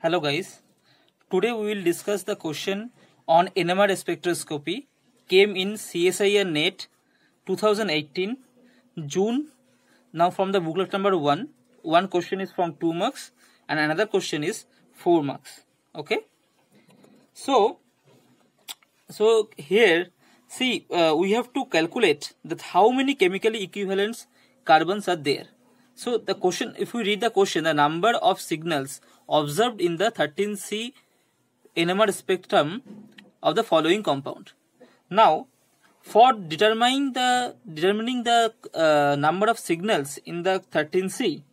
Hello guys, today we will discuss the question on NMR spectroscopy came in CSIR NET 2018 June. Now from the booklet number 1, one question is from 2 marks and another question is 4 marks. Okay, so here see we have to calculate that how many chemically equivalent carbons are there. So the question, if we read the question, the number of signals observed in the 13C NMR spectrum of the following compound. Now, for determining the number of signals in the 13C,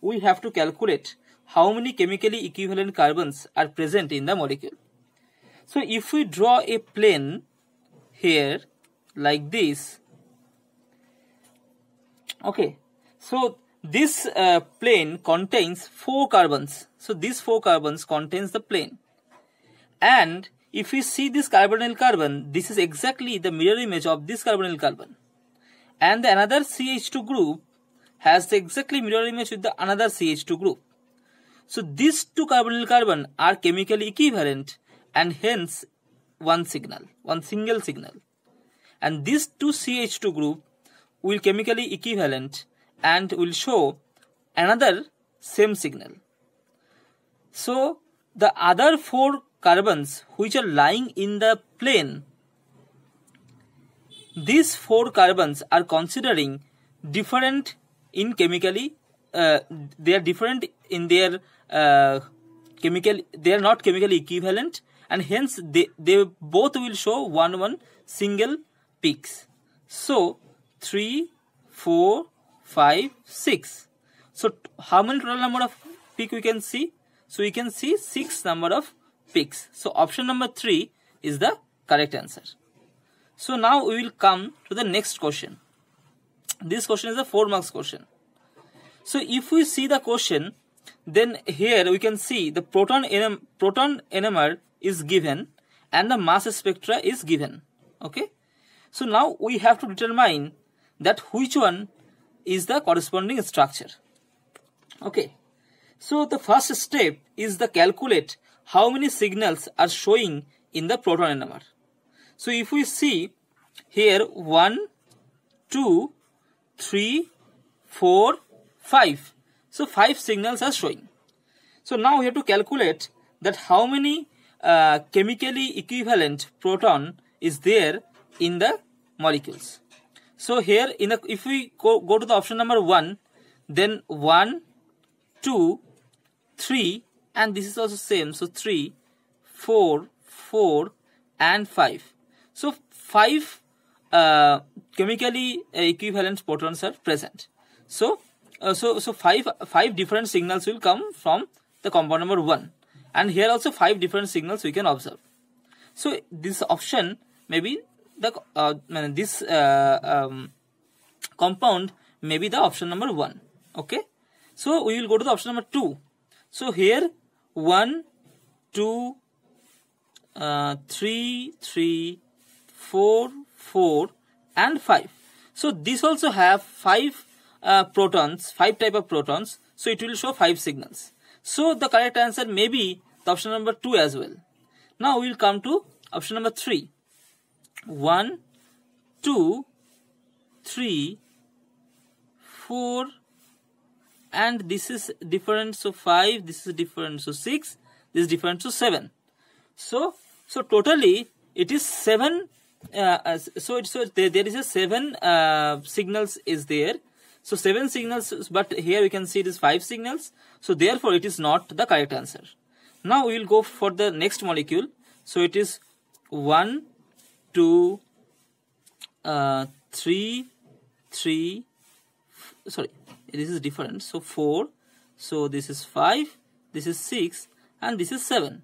we have to calculate how many chemically equivalent carbons are present in the molecule. So if we draw a plane here like this, okay, so this plane contains 4 carbons. So these 4 carbons contains the plane. And if we see this carbonyl carbon, this is exactly the mirror image of this carbonyl carbon. And the another CH2 group has the exactly mirror image with the another CH2 group. So these 2 carbonyl carbon are chemically equivalent and hence one single signal. And these 2 CH2 group will chemically equivalent and will show another same signal. So the other 4 carbons which are lying in the plane, these 4 carbons are considering different in chemically, they are different in their chemical, they are not chemically equivalent, and hence they both will show one single peaks. So 3, 4, 5, 6. So how many total number of peak we can see? So we can see 6 number of peaks. So option number 3 is the correct answer. So now we will come to the next question. This question is a 4 marks question. So if we see the question, then here we can see the proton NMR is given and the mass spectra is given. Okay. So now we have to determine that which one is the corresponding structure. Okay. So the first step is the calculate how many signals are showing in the proton NMR. So if we see here 1, 2, 3, 4, 5. So 5 signals are showing. So now we have to calculate that how many chemically equivalent proton is there in the molecules. So here if we go to the option number 1, then 1, 2, 3, and this is also same. So 3, 4, 4, and 5. So 5 chemically equivalent protons are present. So five different signals will come from the compound number 1, and here also 5 different signals we can observe. So this option may be the this compound may be the option number 1. Okay. So we will go to the option number 2. So here 1, 2, 3, 3, 4, 4, and 5. So this also have 5 protons, 5 type of protons. So it will show 5 signals. So the correct answer may be the option number 2 as well. Now we will come to option number 3. 1, 2, 3, 4, and this is different, so 5, this is different, so 6, this is different, so 7. So totally it is 7. So there is a 7 signals is there. So 7 signals, but here we can see it is 5 signals. So therefore it is not the correct answer. Now we will go for the next molecule. So it is 1, 2, 3, 3. Sorry, this is different. So 4. So this is 5. This is 6, and this is 7.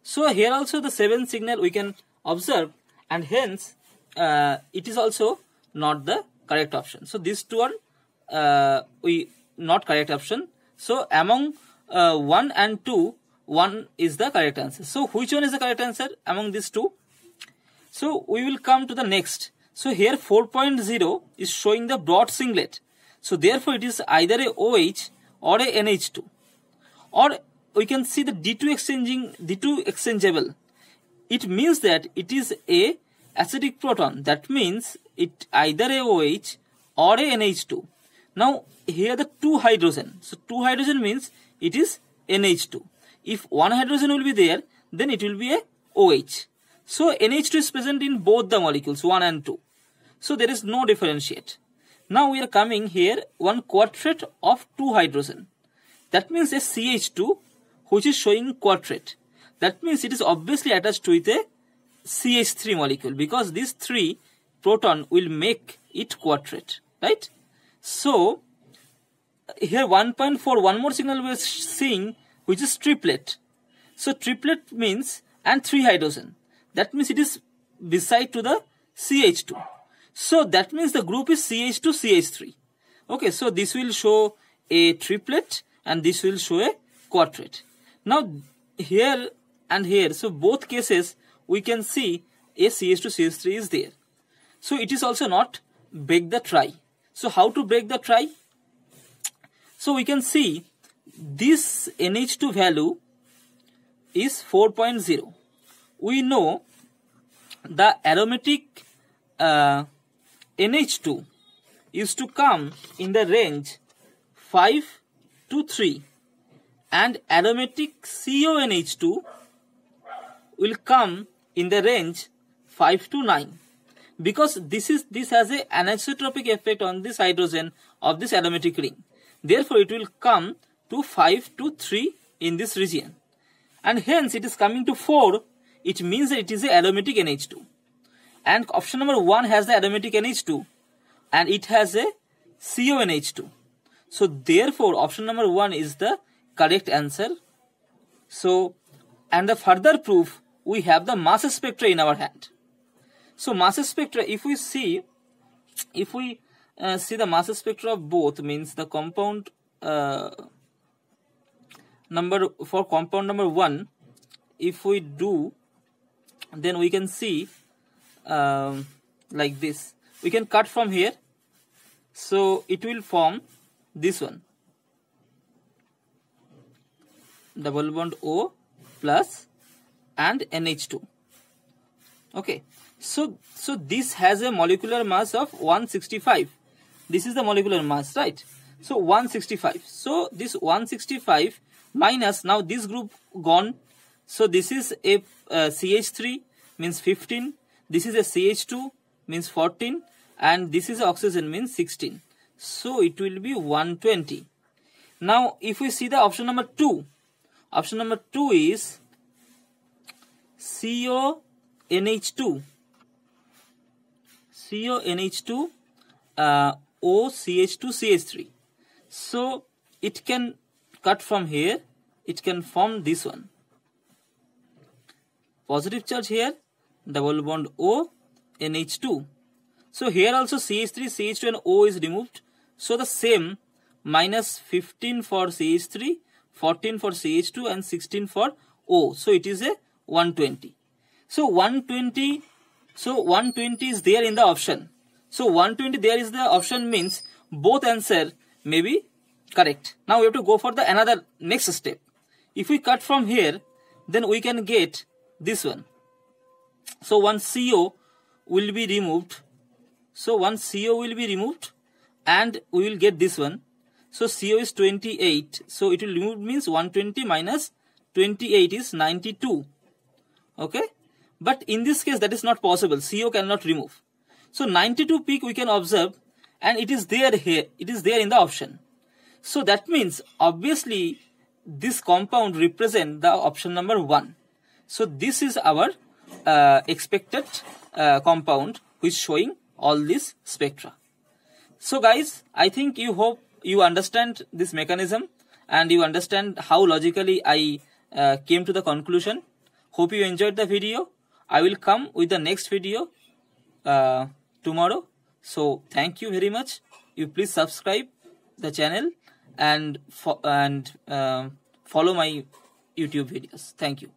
So here also the 7 signal we can observe, and hence it is also not the correct option. So these 2 are not correct option. So among 1 and 2, 1 is the correct answer. So which one is the correct answer among these 2? So we will come to the next. So here 4.0 is showing the broad singlet. So therefore it is either a OH or a NH2. Or we can see the D2 exchangeable. It means that it is a acidic proton. That means it either a OH or a NH2. Now here the 2 hydrogen. So 2 hydrogen means it is NH2. If 1 hydrogen will be there, then it will be a OH. So NH2 is present in both the molecules 1 and 2. So there is no differentiate. Now we are coming here one quartet of 2 hydrogen. That means a CH2 which is showing quartet. That means it is obviously attached with a CH3 molecule because these 3 proton will make it quartet, right? So here 1.4, one more signal we are seeing which is triplet. So triplet means and 3 hydrogen. That means it is beside to the CH2. So that means the group is CH2 CH3. Okay, so this will show a triplet and this will show a quartet. Now here and here, so both cases we can see a CH2 CH3 is there. So it is also not break the tri. So how to break the tri? So we can see this NH2 value is 4.0. We know the aromatic NH2 is to come in the range 5 to 3 and aromatic CONH2 will come in the range 5 to 9 because this has an anisotropic effect on this hydrogen of this aromatic ring. Therefore, it will come to 5 to 3 in this region. And hence, it is coming to 4. It means that it is a aromatic NH2. And option number 1 has the aromatic NH2. And it has a CONH2. So, therefore, option number 1 is the correct answer. So, and the further proof, we have the mass spectra in our hand. So, mass spectra, if we see the mass spectra of both, means the compound number for compound number 1, if we do, then we can see like this. We can cut from here. So it will form this one, double bond O plus and NH2. Okay. So this has a molecular mass of 165. This is the molecular mass, right? So 165. So this 165 minus, now this group gone. So this is a CH3 means 15. This is a CH2 means 14. And this is oxygen means 16. So it will be 120. Now if we see the option number 2. Option number 2 is CONH2. CONH2 OCH2CH3. So it can cut from here. It can form this one. Positive charge here, double bond O, NH2. So here also CH3, CH2 and O is removed. So the same minus 15 for CH3, 14 for CH2 and 16 for O. So it is a 120. So 120 is there in the option. So 120 there is the option means both answer may be correct. Now we have to go for the another next step. If we cut from here, then we can get this one. So one CO will be removed. So one CO will be removed and we will get this one. So CO is 28. So it will remove means 120 minus 28 is 92. Okay. But in this case that is not possible. CO cannot remove. So 92 peak we can observe and it is there here. It is there in the option. So that means obviously this compound represent the option number 1. So this is our expected compound which is showing all these spectra. So guys, I think hope you understand this mechanism and you understand how logically I came to the conclusion. Hope you enjoyed the video. I will come with the next video tomorrow. So thank you very much. You please subscribe the channel and follow my YouTube videos. Thank you.